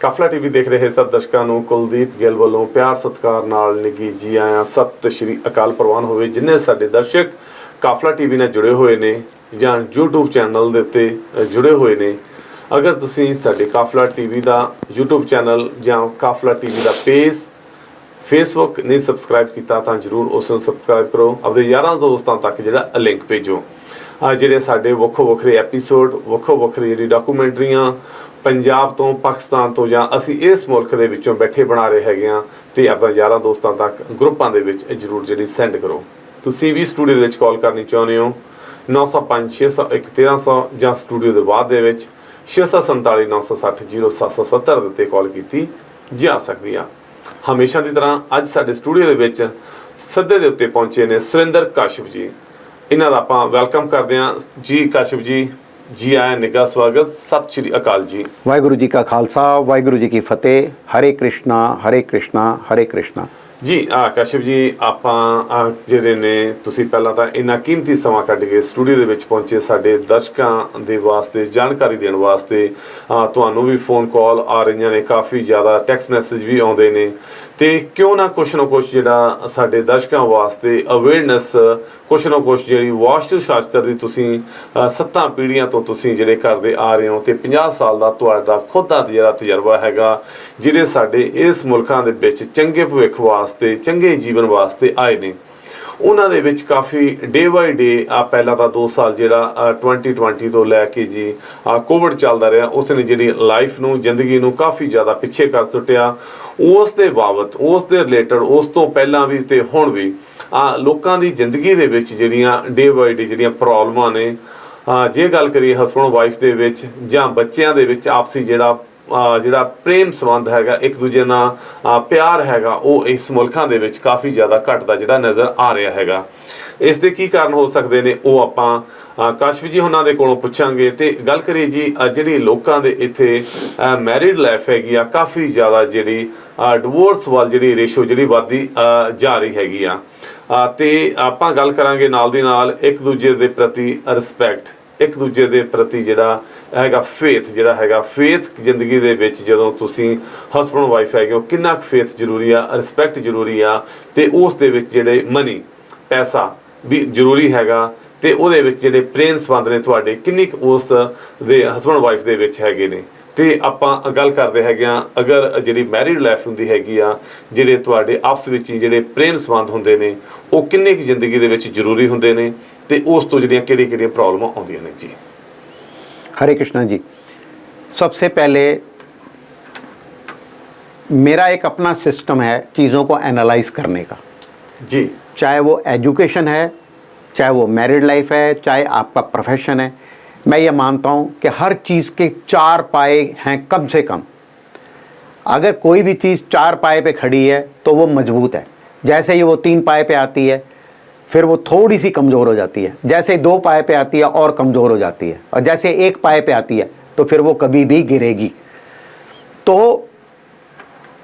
ਕਾਫਲਾ TV ਦੇਖ ਰਹੇ ਸਭ ਦਰਸ਼ਕਾਂ ਨੂੰ ਕੁਲਦੀਪ ਗਿੱਲ ਵੱਲੋਂ ਪਿਆਰ ਸਤਿਕਾਰ ਨਾਲ ਨਿੱਘੀ ਜੀ ਆਇਆਂ ਸਤਿ ਸ਼੍ਰੀ ਅਕਾਲ ਪ੍ਰਵਾਨ ਹੋਵੇ। ਜਿੰਨੇ ਸਾਡੇ ਦਰਸ਼ਕ ਕਾਫਲਾ ਟੀਵੀ ਨਾਲ ਜੁੜੇ ਹੋਏ ਨੇ ਜਾਂ YouTube ਚੈਨਲ ਦੇ ਉੱਤੇ ਜੁੜੇ ਹੋਏ ਨੇ, ਅਗਰ ਤੁਸੀਂ ਸਾਡੇ ਕਾਫਲਾ ਟੀਵੀ ਦਾ YouTube ਚੈਨਲ ਜਾਂ ਕਾਫਲਾ ਟੀਵੀ ਦਾ ਪੇਜ ਫੇਸਬੁੱਕ ਨਹੀਂ ਸਬਸਕ੍ਰਾਈਬ ਕੀਤਾ ਤਾਂ ਜ਼ਰੂਰ ਉਸ ਨੂੰ ਸਬਸਕ੍ਰਾਈਬ ਕਰੋ। ਆਪਣੇ ਯਾਰਾਂ ਦੋਸਤਾਂ ਤੱਕ ਜਿਹੜਾ ਲਿੰਕ ਭੇਜੋ। ਜਿਹੜੇ ਸਾਡੇ ਵੱਖੋ ਵੱਖਰੇ ਐਪੀਸੋਡ, ਵੱਖੋ ਵੱਖਰੀ ਜਿਹੜੀ ਡਾਕੂਮੈਂਟਰੀਆਂ ਪੰਜਾਬ ਤੋਂ, ਪਾਕਿਸਤਾਨ ਤੋਂ ਜਾਂ ਅਸੀਂ ਇਸ ਮੁਲਕ ਦੇ ਵਿੱਚੋਂ ਬੈਠੇ ਬਣਾ ਰਹੇ ਹੈਗੇ ਹਾਂ, ਅਤੇ ਆਪਣੇ ਯਾਰਾਂ ਦੋਸਤਾਂ ਤੱਕ ਗਰੁੱਪਾਂ ਦੇ ਵਿੱਚ ਜ਼ਰੂਰ ਜਿਹੜੀ ਸੈਂਡ ਕਰੋ। ਤੁਸੀਂ ਵੀ ਸਟੂਡੀਓ ਦੇ ਵਿੱਚ ਕਾਲ ਕਰਨੀ ਚਾਹੁੰਦੇ ਹੋ 905 601 1300 ਜਾਂ ਸਟੂਡੀਓ ਦੇ ਬਾਅਦ ਦੇ ਵਿੱਚ 647 960 0770 ਦੇ ਉੱਤੇ ਕਾਲ ਕੀਤੀ ਜਾ ਸਕਦੀ ਆ। ਹਮੇਸ਼ਾ ਦੀ ਤਰ੍ਹਾਂ ਅੱਜ ਸਾਡੇ ਸਟੂਡੀਓ ਦੇ ਵਿੱਚ ਸੱਦੇ ਦੇ ਉੱਤੇ ਪਹੁੰਚੇ ਨੇ ਸੁਰਿੰਦਰ ਕਾਸ਼ਪ ਜੀ। ਇਹਨਾਂ ਦਾ ਆਪਾਂ ਵੈਲਕਮ ਕਰਦੇ ਹਾਂ ਜੀ। ਕਾਸ਼ਪ ਜੀ, ਜੀ ਆਇਆਂ, ਨਿੱਘਾ ਸਵਾਗਤ, ਸਤਿ ਸ਼੍ਰੀ ਅਕਾਲ ਜੀ। ਵਾਹਿਗੁਰੂ ਜੀ ਕਾ ਖਾਲਸਾ, ਵਾਹਿਗੁਰੂ ਜੀ ਕੀ ਫਤਿਹ। ਹਰੇ ਕ੍ਰਿਸ਼ਨਾ ਹਰੇ ਕ੍ਰਿਸ਼ਨਾ ਹਰੇ ਕ੍ਰਿਸ਼ਨਾ। ਜੀ ਕਾਸ਼ਪ ਜੀ, ਆਪਾਂ ਜਿਹੜੇ ਨੇ ਤੁਸੀਂ ਪਹਿਲਾਂ ਤਾਂ ਇੰਨਾ ਕੀਮਤੀ ਸਮਾਂ ਕੱਢ ਕੇ ਸਟੂਡੀਓ ਦੇ ਵਿੱਚ ਪਹੁੰਚੇ ਸਾਡੇ ਦਰਸ਼ਕਾਂ ਦੇ ਵਾਸਤੇ ਜਾਣਕਾਰੀ ਦੇਣ ਵਾਸਤੇ। ਤੁਹਾਨੂੰ ਵੀ ਫੋਨ ਕਾਲ ਆ ਰਹੀਆਂ ਨੇ, ਕਾਫੀ ਜ਼ਿਆਦਾ ਟੈਕਸਟ ਮੈਸੇਜ ਵੀ ਆਉਂਦੇ ਨੇ, ਅਤੇ ਕਿਉਂ ਨਾ ਕੁਛ ਜਿਹੜਾ ਸਾਡੇ ਦਰਸ਼ਕਾਂ ਵਾਸਤੇ ਅਵੇਅਰਨੈਸ, ਕੁਛ ਨਾ ਕੁਛ ਜਿਹੜੀ ਵਾਸਤੂ ਸ਼ਾਸਤਰ ਦੀ ਤੁਸੀਂ 7 ਪੀੜ੍ਹੀਆਂ ਤੋਂ ਤੁਸੀਂ ਜਿਹੜੇ ਕਰਦੇ ਆ ਰਹੇ ਹੋ, ਅਤੇ 50 ਸਾਲ ਦਾ ਤੁਹਾਡਾ ਖੁਦ ਦਾ ਜਿਹੜਾ ਤਜਰਬਾ ਹੈਗਾ, ਜਿਹੜੇ ਸਾਡੇ ਇਸ ਮੁਲਕਾਂ ਦੇ ਵਿੱਚ ਚੰਗੇ ਭਵਿੱਖ ਵਾਸਤੇ, ਚੰਗੇ ਜੀਵਨ ਵਾਸਤੇ ਆਏ ਨੇ, ਉਹਨਾਂ ਦੇ ਵਿੱਚ ਕਾਫੀ ਡੇ ਬਾਈ ਡੇ ਪਹਿਲਾਂ ਤਾਂ 2 ਸਾਲ ਜਿਹੜਾ 2020 ਤੋਂ ਲੈ ਕੇ ਜੀ ਕੋਵਿਡ ਚੱਲਦਾ ਰਿਹਾ, ਉਸ ਨੇ ਜਿਹੜੀ ਲਾਈਫ ਨੂੰ, ਜ਼ਿੰਦਗੀ ਨੂੰ ਕਾਫੀ ਜ਼ਿਆਦਾ ਪਿੱਛੇ ਕਰ ਸੁੱਟਿਆ। ਉਸ ਦੇ ਬਾਬਤ, ਉਸ ਦੇ ਰਿਲੇਟਡ, ਉਸ ਤੋਂ ਪਹਿਲਾਂ ਵੀ ਅਤੇ ਹੁਣ ਵੀ ਲੋਕਾਂ ਦੀ ਜ਼ਿੰਦਗੀ ਦੇ ਵਿੱਚ ਜਿਹੜੀਆਂ ਡੇ ਬਾਈ ਡੇ ਜਿਹੜੀਆਂ ਪ੍ਰੋਬਲਮਾਂ ਨੇ, ਜੇ ਗੱਲ ਕਰੀਏ ਹਸਬੈਂਡ ਵਾਈਫ ਦੇ ਵਿੱਚ ਜਾਂ ਬੱਚਿਆਂ ਦੇ ਵਿੱਚ ਆਪਸੀ ਜਿਹੜਾ ਪ੍ਰੇਮ ਸੰਬੰਧ ਹੈਗਾ, ਇੱਕ ਦੂਜੇ ਨਾਲ ਪਿਆਰ ਹੈਗਾ, ਉਹ ਇਸ ਮੁਲਕਾਂ ਦੇ ਵਿੱਚ ਕਾਫੀ ਜ਼ਿਆਦਾ ਘਟਦਾ ਜਿਹੜਾ ਨਜ਼ਰ ਆ ਰਿਹਾ ਹੈਗਾ। ਇਸ ਦੇ ਕੀ ਕਾਰਨ ਹੋ ਸਕਦੇ ਨੇ, ਉਹ ਆਪਾਂ ਕਾਸ਼ਪ ਜੀ ਉਹਨਾਂ ਦੇ ਕੋਲੋਂ ਪੁੱਛਾਂਗੇ। ਤੇ ਗੱਲ ਕਰੀਏ ਜੀ, ਜਿਹੜੀ ਲੋਕਾਂ ਦੇ ਇੱਥੇ ਮੈਰਿਡ ਲਾਈਫ ਹੈਗੀ ਆ, ਕਾਫੀ ਜ਼ਿਆਦਾ ਜਿਹੜੀ ਡਿਵੋਰਸ ਵੱਲ ਜਿਹੜੀ ਰੇਸ਼ੋ ਜਿਹੜੀ ਵੱਧਦੀ ਜਾ ਰਹੀ ਹੈਗੀ ਆ, ਤੇ ਆਪਾਂ ਗੱਲ ਕਰਾਂਗੇ ਨਾਲ ਦੀ ਨਾਲ ਇੱਕ ਦੂਜੇ ਦੇ ਪ੍ਰਤੀ ਰਿਸਪੈਕਟ, ਇੱਕ ਦੂਜੇ ਦੇ ਪ੍ਰਤੀ ਜਿਹੜਾ ਹੈਗਾ ਫੇਥ, ਜਿਹੜਾ ਹੈਗਾ ਫੇਥ ਜ਼ਿੰਦਗੀ ਦੇ ਵਿੱਚ ਜਦੋਂ ਤੁਸੀਂ ਹਸਬੈਂਡ ਵਾਈਫ ਹੈਗੇ ਹੋ, ਕਿੰਨਾ ਕੁ ਫੇਥ ਜ਼ਰੂਰੀ ਆ, ਰਿਸਪੈਕਟ ਜ਼ਰੂਰੀ ਆ, ਅਤੇ ਉਸ ਦੇ ਵਿੱਚ ਜਿਹੜੇ ਮਨੀ, ਪੈਸਾ ਵੀ ਜ਼ਰੂਰੀ ਹੈਗਾ, ਅਤੇ ਉਹਦੇ ਵਿੱਚ ਜਿਹੜੇ ਪ੍ਰੇਮ ਸੰਬੰਧ ਨੇ ਤੁਹਾਡੇ ਕਿੰਨੀ ਕੁ ਉਸ ਦੇ ਹਸਬੈਂਡ ਵਾਈਫ ਦੇ ਵਿੱਚ ਹੈਗੇ ਨੇ। ਅਤੇ ਆਪਾਂ ਗੱਲ ਕਰਦੇ ਹੈਗੇ ਹਾਂ, ਅਗਰ ਜਿਹੜੀ ਮੈਰਿਡ ਲਾਈਫ ਹੁੰਦੀ ਹੈਗੀ ਆ, ਜਿਹੜੇ ਤੁਹਾਡੇ ਆਪਸ ਵਿੱਚ ਹੀ ਜਿਹੜੇ ਪ੍ਰੇਮ ਸੰਬੰਧ ਹੁੰਦੇ ਨੇ, ਉਹ ਕਿੰਨੇ ਕੁ ਜ਼ਿੰਦਗੀ ਦੇ ਵਿੱਚ ਜ਼ਰੂਰੀ ਹੁੰਦੇ ਨੇ, ਅਤੇ ਉਸ ਤੋਂ ਜਿਹੜੀਆਂ ਕਿਹੜੀਆਂ ਪ੍ਰੋਬਲਮਾਂ ਆਉਂਦੀਆਂ ਨੇ ਜੀ। हरे कृष्णा जी, सबसे पहले मेरा एक अपना सिस्टम है चीज़ों को एनालाइज करने का जी। चाहे वो एजुकेशन है, चाहे वो मैरिड लाइफ है, चाहे आपका प्रोफेशन है। मैं ये मानता हूँ कि हर चीज़ के 4 पाए हैं कम से कम। अगर कोई भी चीज़ 4 पाए पे खड़ी है तो वो मजबूत है। जैसे ही वो 3 पाए पे आती है फिर वो थोड़ी सी कमज़ोर हो जाती है, जैसे 2 पाए पे आती है और कमज़ोर हो जाती है, और जैसे 1 पाए पे आती है तो फिर वो कभी भी गिरेगी। तो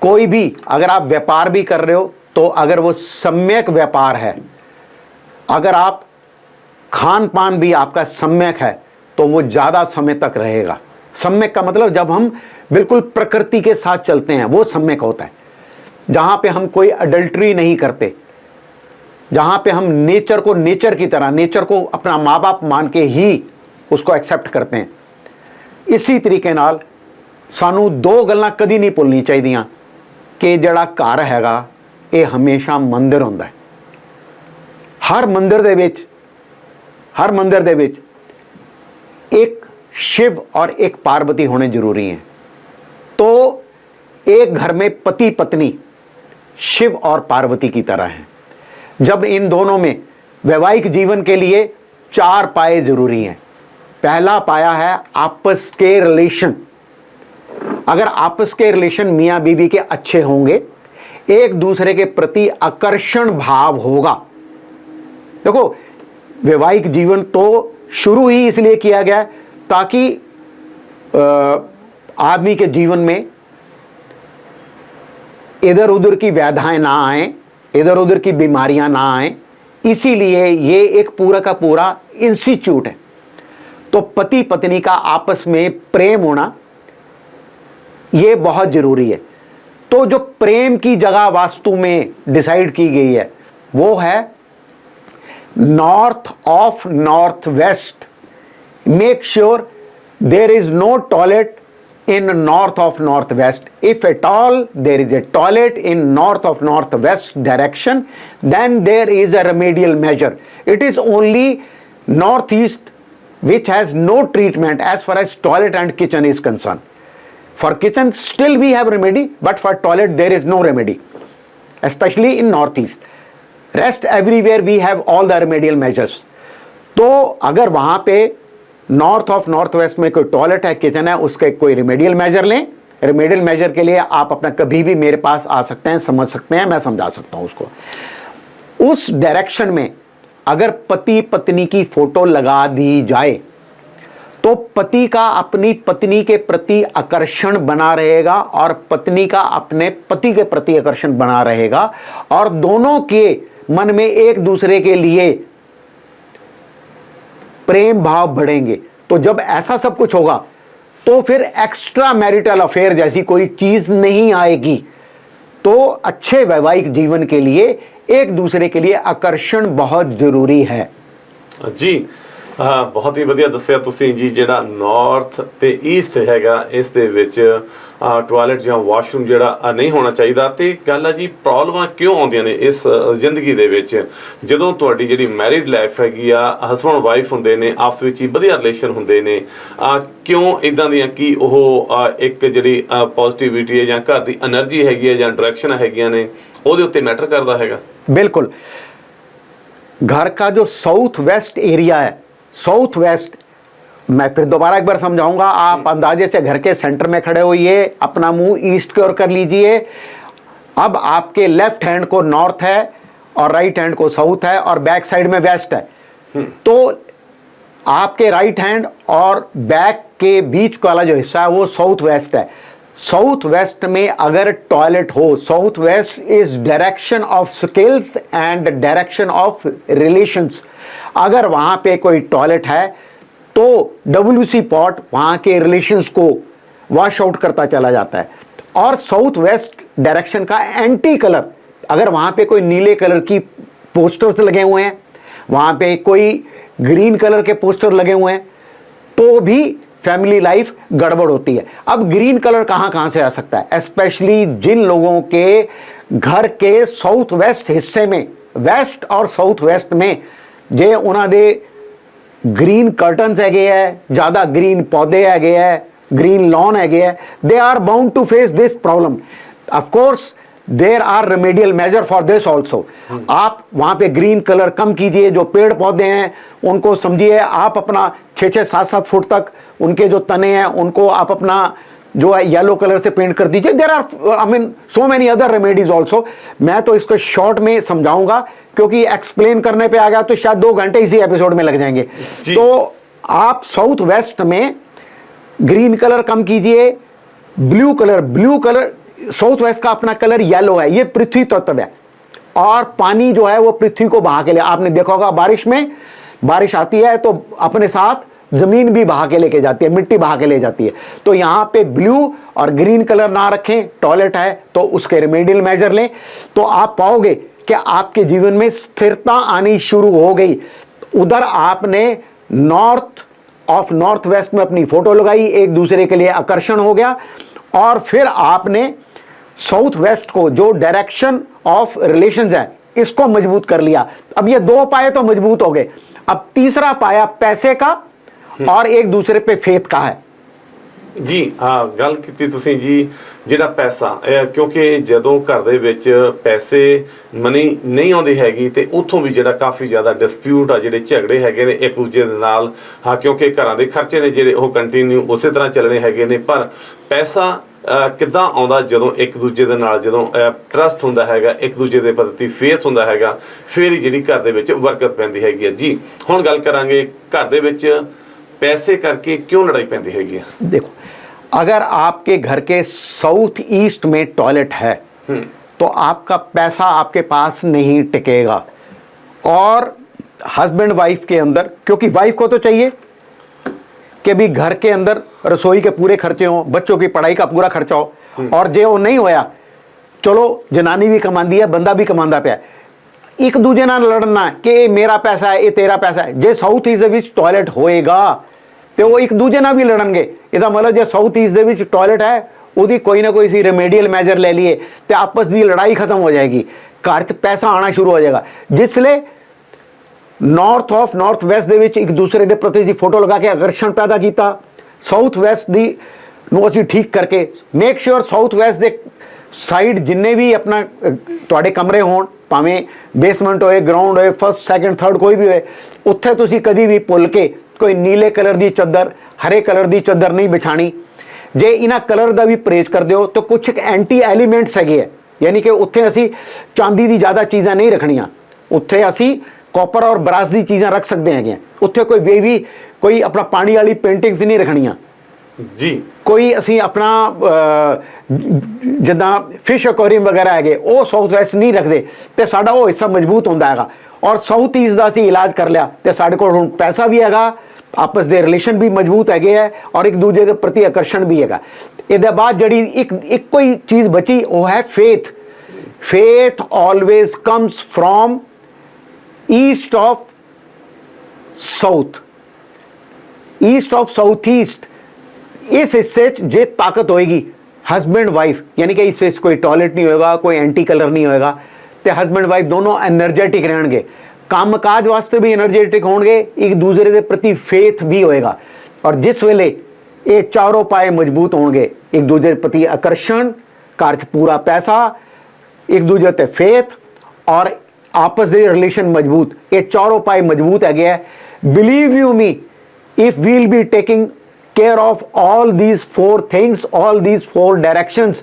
कोई भी, अगर आप व्यापार भी कर रहे हो तो अगर वो सम्यक व्यापार है, अगर आप खान पान भी आपका सम्यक है तो वो ज़्यादा समय तक रहेगा। सम्यक का मतलब जब हम बिल्कुल प्रकृति के साथ चलते हैं वो सम्यक होता है, जहाँ पे हम कोई अडल्ट्री नहीं करते, जहाँ पे हम नेचर को नेचर की तरह, नेचर को अपना माँ बाप मान के ही उसको एक्सेप्ट करते हैं। इसी तरीके नाल सानू 2 गल्लां कदी नहीं भुलनी चाहिए कि जिहड़ा घर हैगा ये हमेशा मंदिर हुंदा है। हर मंदिर दे विच एक शिव और एक पार्वती होने जरूरी हैं। तो एक घर में पति पत्नी शिव और पार्वती की तरह हैं। जब इन दोनों में वैवाहिक जीवन के लिए 4 पाए जरूरी हैं। पहला पाया है आपस के रिलेशन। अगर आपस के रिलेशन मियाँ बीवी के अच्छे होंगे, एक दूसरे के प्रति आकर्षण भाव होगा। देखो, वैवाहिक जीवन तो शुरू ही इसलिए किया गया है ताकि आदमी के जीवन में इधर उधर की व्याधाएं ना आए, इधर उधर की बीमारियां ना आए, इसीलिए ये एक पूरा का पूरा इंस्टीट्यूट है। तो पति पत्नी का आपस में प्रेम होना ये बहुत जरूरी है। तो जो प्रेम की जगह वास्तु में डिसाइड की गई है वो है north of north west. Make sure there is no toilet in north of northwest. If at all there is a toilet in north of northwest direction, then there is a remedial measure. It is only northeast which has no treatment as far as toilet and kitchen is concerned. For kitchen still we have remedy, but for toilet there is no remedy, especially in northeast. Rest everywhere we have all the remedial measures. तो अगर वहाँ पे north of north waste में कोई toilet है, kitchen है, उसके कोई रिमेडियल मेजर लें। रिमेडियल मेजर के लिए आप अपना कभी भी मेरे पास आ सकते हैं, समझ सकते हैं, मैं समझा सकता हूं उसको। उस डायरेक्शन में अगर पति पत्नी की फोटो लगा दी जाए तो पति का अपनी पत्नी के प्रति आकर्षण बना रहेगा और पत्नी का अपने पति के प्रति आकर्षण बना रहेगा और दोनों के मन में एक दूसरे के लिए प्रेम भाव बढ़ेंगे। तो जब ऐसा सब कुछ होगा तो फिर एक्स्ट्रा मैरिटल अफेयर जैसी कोई चीज नहीं आएगी। तो अच्छे वैवाहिक जीवन के लिए एक दूसरे के लिए आकर्षण बहुत जरूरी है जी। बहुत ही ਵਧੀਆ ਦੱਸਿਆ ਤੁਸੀਂ ਜੀ। ਜਿਹੜਾ ਨਾਰਥ ਤੇ ਈਸਟ ਹੈਗਾ ਇਸ ਦੇ ਵਿੱਚ ਟਾਇਲਟ ਜਾਂ ਵਾਸ਼ਰੂਮ ਜਿਹੜਾ ਨਹੀਂ ਹੋਣਾ ਚਾਹੀਦਾ। ਤੇ ਗੱਲ ਆ ਜੀ ਪ੍ਰੋਬਲਮਾਂ ਕਿਉਂ ਆਉਂਦੀਆਂ ਨੇ ਇਸ ਜ਼ਿੰਦਗੀ ਦੇ ਵਿੱਚ ਜਦੋਂ ਤੁਹਾਡੀ ਜਿਹੜੀ ਮੈਰਿਡ ਲਾਈਫ ਹੈਗੀ ਆ, ਹਸਬੰਡ ਵਾਈਫ ਹੁੰਦੇ ਨੇ, ਆਪਸ ਵਿੱਚ ਹੀ ਵਧੀਆ ਰਿਲੇਸ਼ਨ ਹੁੰਦੇ ਨੇ, ਕਿਉਂ ਇਦਾਂ ਦੀਆਂ ਕਿ ਉਹ ਇੱਕ ਜਿਹੜੀ ਪੋਜ਼ਿਟਿਵਿਟੀ ਹੈ ਜਾਂ ਘਰ ਦੀ એનર્ਜੀ ਹੈਗੀ ਹੈ ਜਾਂ ਡਾਇਰੈਕਸ਼ਨ ਹੈਗੀਆਂ ਨੇ ਉਹਦੇ ਉੱਤੇ ਮੈਟਰ ਕਰਦਾ ਹੈਗਾ। बिल्कुल। घर का जो साउथ वेस्ट एरिया है, साउथ वेस्ट, मैं फिर दोबारा एक बार समझाऊंगा। आप अंदाजे से घर के सेंटर में खड़े होइए, अपना मुंह ईस्ट की ओर कर लीजिए। अब आपके लेफ्ट हैंड को नॉर्थ है और राइट हैंड को साउथ है और बैक साइड में वेस्ट है। तो आपके राइट हैंड और बैक के बीच वाला जो हिस्सा है वो साउथ वेस्ट है। साउथ वेस्ट में अगर टॉयलेट हो, south west is direction of skills and direction of relations. अगर वहां पे कोई टॉयलेट है तो WC पॉट वहां के रिलेशंस को वॉश आउट करता चला जाता है। और साउथ वेस्ट डायरेक्शन का एंटी कलर, अगर वहां पे कोई नीले कलर की पोस्टर्स लगे हुए हैं, वहां पे कोई ग्रीन कलर के पोस्टर लगे हुए हैं, तो भी फैमिली लाइफ गड़बड़ होती है। अब ग्रीन कलर कहां से आ सकता है? स्पेशली जिन लोगों के घर के साउथ वेस्ट हिस्से में, वेस्ट और साउथ वेस्ट में जे उन्होंने ग्रीन कर्टन्स है, ज्यादा ग्रीन पौधे है, ग्रीन लॉन है, they are bound to face this problem. Of course there are remedial measure for this also. आप वहां पे ग्रीन कलर कम कीजिए, जो पेड़ पौधे हैं उनको समझिए, आप अपना 6-6, 7-7 फुट तक उनके जो तने हैं उनको आप अपना जो है येलो कलर से पेंट कर दीजिए। There are I mean so many other remedies also. मैं तो इसको शॉर्ट में समझाऊंगा क्योंकि एक्सप्लेन करने पे आ गया तो शायद 2 घंटे इसी एपिसोड में लग जाएंगे। तो आप साउथ वेस्ट में ग्रीन कलर कम कीजिए, ब्लू कलर साउथ वेस्ट का अपना कलर येलो है, ये पृथ्वी तत्व है और पानी जो है वो पृथ्वी को बहा के ले, आपने देखा होगा बारिश में, बारिश आती है तो अपने साथ जमीन भी बहा के लेके जाती है, मिट्टी बहा के ले जाती है। तो यहाँ पे ब्लू और ग्रीन कलर ना रखें। टॉयलेट है तो उसके रेमेडियल मेजर लें तो आप पाओगे कि आपके जीवन में स्थिरता आनी शुरू हो गई। उधर आपने नॉर्थ ऑफ नॉर्थ वेस्ट में अपनी फोटो लगाई, एक दूसरे के लिए आकर्षण हो गया और फिर आपने साउथ वेस्ट को जो डायरेक्शन ऑफ रिलेशंस है इसको मजबूत कर लिया। अब ये 2 पाए तो मजबूत हो गए। अब तीसरा पाया पैसे का और एक दूसरे पे फेथ का है। जी हाँ, गल की तुसीं जी ਜਿਹੜਾ ਪੈਸਾ ਕਿਉਂਕਿ ਜਦੋਂ ਘਰ ਦੇ ਵਿੱਚ ਪੈਸੇ ਮਨੀ ਨਹੀਂ ਆਉਂਦੀ ਹੈਗੀ ਤੇ ਉੱਥੋਂ ਵੀ ਜਿਹੜਾ ਕਾਫੀ ਜ਼ਿਆਦਾ ਡਿਸਪਿਊਟ ਆ, ਜਿਹੜੇ ਝਗੜੇ ਹੈਗੇ ਨੇ ਇੱਕ ਦੂਜੇ ਦੇ ਨਾਲ। ਹਾਂ, ਕਿਉਂਕਿ ਘਰਾਂ ਦੇ ਖਰਚੇ ਨੇ ਜਿਹੜੇ ਉਹ ਕੰਟੀਨਿਊ ਉਸੇ ਤਰ੍ਹਾਂ ਚੱਲਣੇ ਹੈਗੇ ਨੇ, ਪਰ ਪੈਸਾ ਕਿੱਦਾਂ ਆਉਂਦਾ ਜਦੋਂ ਇੱਕ ਦੂਜੇ ਦੇ ਨਾਲ ਜਦੋਂ ਟਰਸਟ ਹੁੰਦਾ ਹੈਗਾ, ਇੱਕ ਦੂਜੇ ਦੇ ਪ੍ਰਤੀ ਫੇਥ ਹੁੰਦਾ ਹੈਗਾ, ਫਿਰ ਹੀ ਜਿਹੜੀ ਘਰ ਦੇ ਵਿੱਚ ਬਰਕਤ ਪੈਂਦੀ ਹੈਗੀ ਹੈ। ਜੀ ਹੁਣ ਗੱਲ ਕਰਾਂਗੇ ਘਰ ਦੇ ਵਿੱਚ पैसे करके क्यों लड़ाई पैंदी हैगी। देखो, अगर आपके घर के साउथ ईस्ट में टॉयलेट है तो आपका पैसा आपके पास नहीं टिकेगा और हस्बैंड वाइफ के अंदर, क्योंकि वाइफ को तो चाहिए कि भी घर के अंदर रसोई के पूरे खर्चे हों, बच्चों की पढ़ाई का पूरा खर्चा हो, और जे वो नहीं होया, चलो जनानी भी कमांदी है, बंदा भी कमांदा पिया, एक दूजे नाल लड़ना कि ये मेरा पैसा है, ये तेरा पैसा है। जे साउथ ईस्ट दे विच टॉयलेट होएगा तो वो एक दूजे नाल भी लड़नगे। ਇਹਦਾ मतलब जे साउथ ईस्ट दे विच टॉयलेट है, ਉਹਦੀ ਕੋਈ ਨਾ ਕੋਈ ਸੀ रेमेडियल मैजर ले लिए तो आपस की लड़ाई खत्म हो जाएगी, घर च पैसा आना शुरू हो जाएगा। जिसले नॉर्थ ऑफ नॉर्थ वैस्ट ਦੇ ਵਿੱਚ ਇੱਕ ਦੂਸਰੇ ਦੇ ਪ੍ਰਤੀ ਅਸੀਂ ਫੋਟੋ ਲਗਾ ਕੇ ਆਕਰਸ਼ਣ ਪੈਦਾ ਕੀਤਾ, ਸਾਊਥ ਵੈਸਟ ਦੀ ਨੂੰ ਅਸੀਂ ਠੀਕ ਕਰਕੇ ਮੇਕ ਸ਼ੋਰ ਸਾਊਥ ਵੈਸਟ ਦੇ ਸਾਈਡ ਜਿੰਨੇ ਵੀ ਆਪਣਾ ਤੁਹਾਡੇ ਕਮਰੇ ਹੋਣ, ਭਾਵੇਂ ਬੇਸਮੈਂਟ ਹੋਏ, ਗਰਾਊਂਡ ਹੋਏ, ਫਸਟ ਸੈਕੰਡ ਥਰਡ ਕੋਈ ਵੀ ਹੋਏ, ਉੱਥੇ ਤੁਸੀਂ ਕਦੀ ਵੀ ਭੁੱਲ ਕੇ ਕੋਈ ਨੀਲੇ ਕਲਰ ਦੀ ਚੱਦਰ, ਹਰੇ ਕਲਰ ਦੀ ਚੱਦਰ ਨਹੀਂ ਵਿਛਾਣੀ। ਜੇ ਇਹਨਾਂ ਕਲਰ ਦਾ ਵੀ ਪਰਹੇਜ਼ ਕਰਦੇ ਹੋ ਤਾਂ ਕੁਝ ਐਂਟੀ ਐਲੀਮੈਂਟਸ ਹੈਗੇ ਆ, ਯਾਨੀ ਕਿ ਉੱਥੇ ਅਸੀਂ ਚਾਂਦੀ ਦੀ ਜ਼ਿਆਦਾ ਚੀਜ਼ਾਂ ਨਹੀਂ ਰੱਖਣੀਆਂ, ਉੱਥੇ ਅਸੀਂ कॉपर और ब्रास की चीज़ा रख सकते हैं। उत्थे कोई वेवी कोई अपना पानी वाली पेंटिंग्स नहीं रखनिया जी, कोई असी अपना जिदा फिश एक्वेरियम वगैरह है वो साउथ वैस्ट नहीं रखते, तो साडा वो हिस्सा मजबूत होंदा हैगा। और साउथ ईस्ट का असी इलाज कर लिया तो साडे कोल हुण पैसा भी हैगा, आपस के रिलेशन भी मजबूत है, और एक दूजे के प्रति आकर्षण भी हैगा। इहदे बाद जिहड़ी एक कोई चीज़ बची वो है faith. Faith always comes from east of south, east of south east. इस हिस्से जे ताकत होएगी हस्बैंड वाइफ, यानी कि इस हिस्से कोई टॉयलेट नहीं होएगा, कोई एंटी कलर नहीं होएगा, तो हस्बैंड वाइफ दोनों एनर्जेटिक रहणगे, काम काज वास्ते भी एनर्जेटिक होणगे, एक दूसरे के प्रति फेथ भी होएगा। और जिस वेले ये चारों पाए मजबूत होणगे, एक दूसरे के प्रति आकर्षण, घर च पूरा पैसा, एक दूसरे ते फेथ और आपस के रिलेशन मजबूत, ये चारों पाए मजबूत है। Believe you me, if we'll be taking care of all these four things, all these four directions,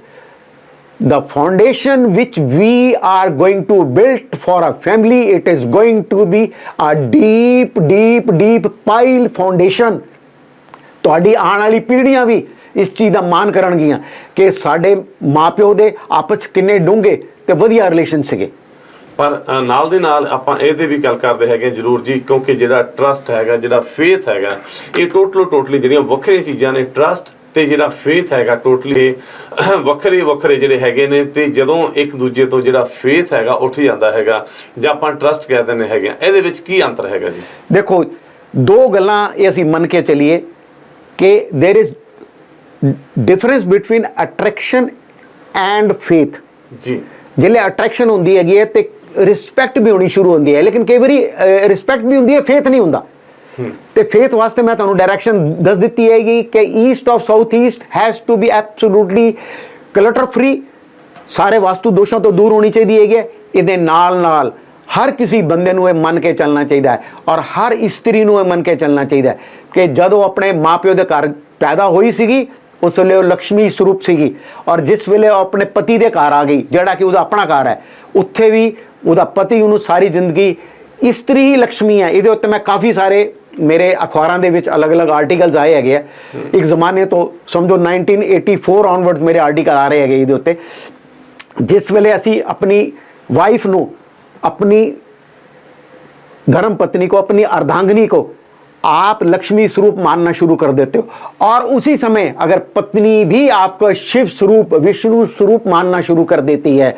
the foundation which we are going to build for a family, it is going to be a deep deep deep pile foundation। ਤੁਹਾਡੀ ਆਉਣ ਵਾਲੀ ਪੀੜ੍ਹੀਆਂ ਵੀ ਇਸ ਚੀਜ਼ ਦਾ ਮਾਣ ਕਰਨਗੀਆਂ ਕਿ ਸਾਡੇ ਮਾਪਿਓ ਦੇ ਆਪਸ ਕਿੰਨੇ ਡੂੰਘੇ ਤੇ ਵਧੀਆ ਰਿਲੇਸ਼ਨ ਸੀਗੇ। ਪਰ ਨਾਲ ਦੇ ਨਾਲ ਆਪਾਂ ਇਹਦੇ ਵੀ ਗੱਲ ਕਰਦੇ ਹੈਗੇ ਜ਼ਰੂਰ ਜੀ, ਕਿਉਂਕਿ ਜਿਹੜਾ ਟਰਸਟ ਹੈਗਾ, ਜਿਹੜਾ ਫੇਥ ਹੈਗਾ, ਇਹ ਟੋਟਲੀ ਜਿਹੜੀਆਂ ਵੱਖਰੀਆਂ ਚੀਜ਼ਾਂ ਨੇ। ਟਰਸਟ ਤੇ ਜਿਹੜਾ ਫੇਥ ਹੈਗਾ ਟੋਟਲੀ ਵੱਖਰੇ ਜਿਹੜੇ ਹੈਗੇ ਨੇ। ਤੇ ਜਦੋਂ ਇੱਕ ਦੂਜੇ ਤੋਂ ਜਿਹੜਾ ਫੇਥ ਹੈਗਾ ਉੱਠ ਜਾਂਦਾ ਹੈਗਾ, ਜਾਂ ਆਪਾਂ ਟਰਸਟ ਕਹਿ ਦਿੰਦੇ ਹੈਗੇ ਆ, ਇਹਦੇ ਵਿੱਚ ਕੀ ਅੰਤਰ ਹੈਗਾ ਜੀ? ਦੇਖੋ, ਦੋ ਗੱਲਾਂ ਇਹ ਅਸੀਂ ਮੰਨ ਕੇ ਚੱਲੀਏ ਕਿ there is difference between attraction and faith जी। जिले अट्रैक्शन होंदी हैगी है ते रिस्पैक्ट भी होनी शुरू होंदी है, लेकिन कई बारी रिस्पैक्ट भी होंदी है, फेथ नहीं होंदा। ते फेथ वास्ते मैं तुहानू डायरेक्शन दस दित्ती हैगी कि east of south east has to be absolutely clutter free, सारे वास्तु दोषों तो दूर होनी चाहिए है। इहदे नाल हर किसी बंदे नूं मन के चलना चाहिए है, और हर स्त्री नूं मन के चलना चाहिए है कि जदों अपने माँ प्यो के घर पैदा हुई सीगी उस वे वो लक्ष्मी स्वरूप सीगी, और जिस वेले अपने पति के घर आ गई, जिहड़ा कि उसका अपना घर है, उत्थे भी उसका पति उन्होंने सारी जिंदगी स्त्री ही लक्ष्मी है। ये उत्ते मैं काफ़ी सारे मेरे अखबारों के विच अलग अलग आर्टिकल्स आए है। एक जमाने तो समझो 1984 ऑनवर्ड्स मेरे आर्टिकल आ रहे हैं ये उत्ते, जिस वेले असी अपनी वाइफ नूं, अपनी धर्म पत्नी को, अपनी अर्धांगिनी को आप लक्ष्मी स्वरूप मानना शुरू कर देते हो, और उसी समय अगर पत्नी भी आपको शिव स्वरूप, विष्णु स्वरूप मानना शुरू कर देती है,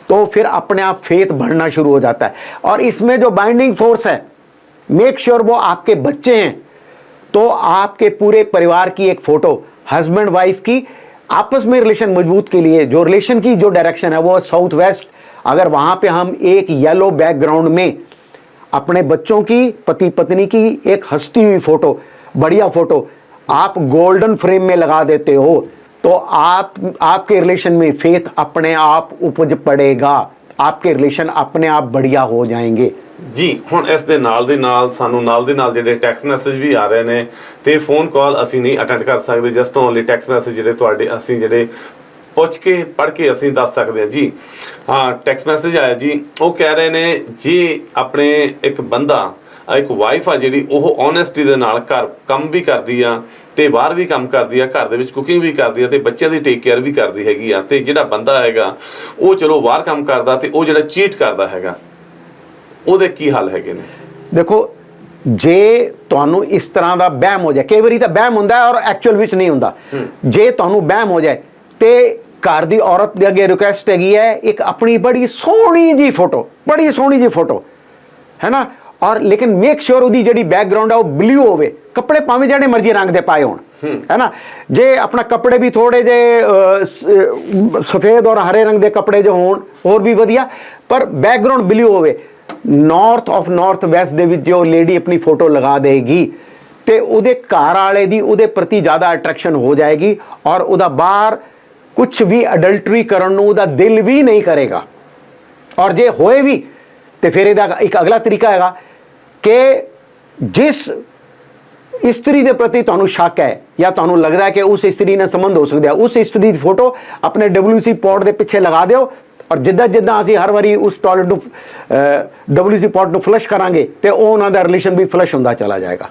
तो फिर अपने आप फेथ बढ़ना शुरू हो जाता है। और इसमें जो बाइंडिंग फोर्स है, मेक श्योर वो आपके बच्चे हैं, तो आपके पूरे परिवार की एक फोटो, हस्बैंड वाइफ की आपस में रिलेशन मजबूत के लिए जो रिलेशन की जो डायरेक्शन है वो साउथ वेस्ट, अगर वहाँ पे हम एक येलो बैकग्राउंड में अपने बच्चों की, पति पत्नी की एक हंसती हुई फोटो, बढ़िया फोटो आप गोल्डन फ्रेम में लगा देते हो, तो आपके रिलेशन में फेथ अपने आप उपज पड़ेगा, आपके रिलेशन अपने आप बढ़िया हो जाएंगे जी। हुण इस दे नाल सानू जिहड़े टैक्स मैसेज भी आ रहे ने, ते फोन कॉल असीं नहीं अटेंड कर सकते, जस्ट ओनली टैक्स मैसेज जिहड़े तुहाडे असीं जिहड़े पुछ के पढ़ के असीं दस सकते हैं जी। हाँ, टैक्स मैसेज आया जी, वो कह रहे ने जी अपने एक बंदा, एक वाइफ आ जिहड़ी ओह ऑनेस्टी दे नाल घर काम भी करदी आ ते बाहर भी काम करदी आ, घर दे विच कुकिंग भी करदी आ ते बच्चों की टेक केयर भी करदी हैगी आ, ते जिहड़ा बंदा हैगा वो चलो बाहर काम करदा ते वो जिहड़ा चीट करदा हैगा, ਉਹਦੇ ਕੀ ਹੱਲ ਹੈਗੇ ਨੇ? देखो, ਜੇ ਤੁਹਾਨੂੰ ਇਸ ਤਰ੍ਹਾਂ ਦਾ ਵਹਿਮ ਹੋ ਜਾਏ, ਕਈ ਵਾਰੀ ਤਾਂ ਵਹਿਮ ਹੁੰਦਾ ਹੈ ਔਰ ਐਕਚੁਅਲ ਵਿੱਚ ਨਹੀਂ ਹੁੰਦਾ, ਜੇ ਤੁਹਾਨੂੰ ਵਹਿਮ ਹੋ ਜਾਏ ਤੇ ਘਰ ਦੀ ਔਰਤ ਦੇ ਅੱਗੇ ਰਿਕੁਐਸਟ ਹੈਗੀ ਹੈ, ਇੱਕ ਆਪਣੀ ਬੜੀ ਸੋਹਣੀ ਜੀ ਫੋਟੋ ਹੈ ਨਾ, ਔਰ ਲੇਕਿਨ ਮੇਕ ਸ਼ੋਰ ਉਹਦੀ ਜਿਹੜੀ ਬੈਕਗ੍ਰਾਉਂਡ ਹੈ ਉਹ ਬਲੂ ਹੋਵੇ, ਕੱਪੜੇ ਭਾਵੇਂ ਜਿਹੜੇ ਮਰਜ਼ੀ ਰੰਗ ਦੇ ਪਾਏ ਹੋਣ, ਹੈ ਨਾ, ਜੇ ਆਪਣਾ ਕੱਪੜੇ ਵੀ ਥੋੜੇ ਜੇ ਸਫੇਦ ਔਰ ਹਰੇ ਰੰਗ ਦੇ ਕੱਪੜੇ ਜੋ ਹੋਣ ਹੋਰ ਵੀ ਵਧੀਆ, ਪਰ ਬੈਕਗ੍ਰਾਉਂਡ ਬਲੂ ਹੋਵੇ। ਨਾਰਥ ਵੈਸਟ ਦੇ ਵਿੱਚ ਜੋ ਲੇਡੀ ਆਪਣੀ ਫੋਟੋ ਲਗਾ ਦੇਗੀ ਤੇ ਉਹਦੇ ਘਰ ਵਾਲੇ ਦੀ ਉਹਦੇ ਪ੍ਰਤੀ ਜ਼ਿਆਦਾ ਅਟਰੈਕਸ਼ਨ ਹੋ ਜਾਏਗੀ ਔਰ ਉਹਦਾ ਬਾਹਰ ਕੁਝ ਵੀ ਅਡਲਟਰੀ ਕਰਨ ਨੂੰ ਉਹਦਾ ਦਿਲ ਵੀ ਨਹੀਂ ਕਰੇਗਾ। ਔਰ ਜੇ ਹੋਏ ਵੀ ਤੇ ਫਿਰ ਇਹਦਾ ਇੱਕ ਅਗਲਾ ਤਰੀਕਾ ਹੈਗਾ ਕਿ ਜਿਸ ਇਸਤਰੀ ਦੇ ਪ੍ਰਤੀ ਤੁਹਾਨੂੰ ਸ਼ੱਕ ਹੈ ਜਾਂ ਤੁਹਾਨੂੰ ਲੱਗਦਾ ਹੈ ਕਿ ਉਸ ਇਸਤਰੀ ਨਾਲ ਸੰਬੰਧ ਹੋ ਸਕਦਾ, ਉਸ ਇਸਤਰੀ ਦੀ ਫੋਟੋ ਆਪਣੇ WC ਪੋਟ ਦੇ ਪਿੱਛੇ ਲਗਾ ਦਿਓ ਔਰ ਜਿੱਦਾਂ ਅਸੀਂ ਹਰ ਵਾਰੀ ਉਸ ਟਾਇਲਟ ਨੂੰ WC ਪੋਟ ਨੂੰ ਫਲਸ਼ ਕਰਾਂਗੇ ਤੇ ਉਹ ਉਹਨਾਂ ਦਾ ਰਿਲੇਸ਼ਨ ਵੀ ਫਲਸ਼ ਹੁੰਦਾ ਚਲਾ ਜਾਏਗਾ।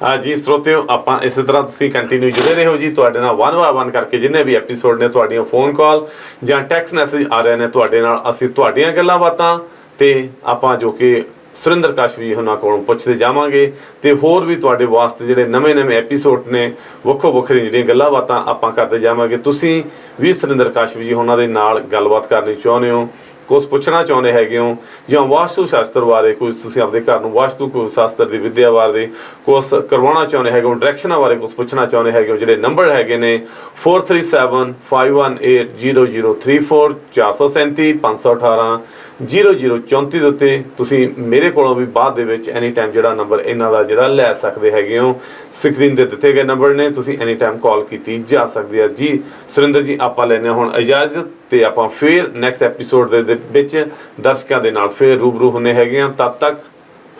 ਹਾਂ ਜੀ ਸਰੋਤਿਓ, ਆਪਾਂ ਇਸੇ ਤਰ੍ਹਾਂ ਤੁਸੀਂ ਕੰਟੀਨਿਊ ਜੁੜੇ ਰਹੋ ਜੀ। ਤੁਹਾਡੇ ਨਾਲ 1 ਬਾਏ 1 ਕਰਕੇ ਜਿੰਨੇ ਵੀ ਐਪੀਸੋਡ ਨੇ, ਤੁਹਾਡੀਆਂ ਫੋਨ ਕਾਲ ਜਾਂ ਟੈਕਸਟ ਮੈਸੇਜ ਆ ਰਹੇ ਨੇ, ਤੁਹਾਡੇ ਨਾਲ ਅਸੀਂ ਤੁਹਾਡੀਆਂ ਗੱਲਾਂ ਬਾਤਾਂ ਤੇ ਆਪਾਂ ਜੋ ਕਿ ਸੁਰਿੰਦਰ ਕਾਸ਼ਪ ਜੀ ਉਹਨਾਂ ਕੋਲੋਂ ਪੁੱਛਦੇ ਜਾਵਾਂਗੇ ਤੇ ਹੋਰ ਵੀ ਤੁਹਾਡੇ ਵਾਸਤੇ ਜਿਹੜੇ ਨਵੇਂ ਐਪੀਸੋਡ ਨੇ, ਵੱਖੋ ਵੱਖਰੀ ਜਿਹੜੀਆਂ ਗੱਲਾਂ ਬਾਤਾਂ ਆਪਾਂ ਕਰਦੇ ਜਾਵਾਂਗੇ। ਤੁਸੀਂ ਵੀ ਸੁਰਿੰਦਰ ਕਾਸ਼ਪ ਜੀ ਉਹਨਾਂ ਦੇ ਨਾਲ ਗੱਲਬਾਤ ਕਰਨੀ ਚਾਹੁੰਦੇ ਹੋ, ਕੁਛ ਪੁੱਛਣਾ ਚਾਹੁੰਦੇ ਹੈਗੇ ਹੋ, ਜਾਂ ਵਾਸਤੂ ਸ਼ਾਸਤਰ ਬਾਰੇ ਕੁਝ ਤੁਸੀਂ ਆਪਣੇ ਘਰ ਨੂੰ ਵਾਸਤੂ ਸ਼ਾਸਤਰ ਦੀ ਵਿਦਿਆ ਬਾਰੇ ਕੁਛ ਕਰਵਾਉਣਾ ਚਾਹੁੰਦੇ ਹੈਗੇ ਹੋ, ਡਾਇਰੈਕਸ਼ਨਾਂ ਬਾਰੇ ਕੁਛ ਪੁੱਛਣਾ ਚਾਹੁੰਦੇ ਹੈਗੇ ਹੋ, ਜਿਹੜੇ ਨੰਬਰ ਹੈਗੇ ਨੇ 4375180034 437 518 0034 ਦੇ ਉੱਤੇ ਤੁਸੀਂ ਮੇਰੇ ਕੋਲੋਂ ਵੀ ਬਾਅਦ ਦੇ ਵਿੱਚ ਐਨੀ ਟਾਈਮ ਜਿਹੜਾ ਨੰਬਰ ਇਹਨਾਂ ਦਾ ਜਿਹੜਾ ਲੈ ਸਕਦੇ ਹੈਗੇ ਹੋ। ਸਕਰੀਨ ਤੇ ਦਿੱਤੇ ਗਏ ਨੰਬਰ ਨੇ, ਤੁਸੀਂ ਐਨੀ ਟਾਈਮ ਕਾਲ ਕੀਤੀ ਜਾ ਸਕਦੀ ਹੈ ਜੀ। ਸੁਰਿੰਦਰ ਜੀ, ਆਪਾਂ ਲੈਣੇ ਹੁਣ ਇਜਾਜ਼ਤ ਤੇ ਆਪਾਂ ਫਿਰ ਨੈਕਸਟ ਐਪੀਸੋਡ ਦੇ ਵਿੱਚ ਦਰਸ਼ਕਾਂ ਦੇ ਨਾਲ ਫਿਰ ਰੂਬਰੂ ਹੁੰਨੇ ਹੈਗੇ ਆ। ਤਦ ਤੱਕ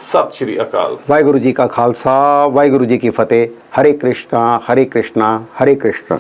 ਸਤਿ ਸ਼੍ਰੀ ਅਕਾਲ। ਵਾਹਿਗੁਰੂ ਜੀ ਕਾ ਖਾਲਸਾ, ਵਾਹਿਗੁਰੂ ਜੀ ਕੀ ਫਤਿਹ। ਹਰੇ ਕ੍ਰਿਸ਼ਨਾ ਹਰੇ ਕ੍ਰਿਸ਼ਨਾ ਹਰੇ ਕ੍ਰਿਸ਼ਨਾ।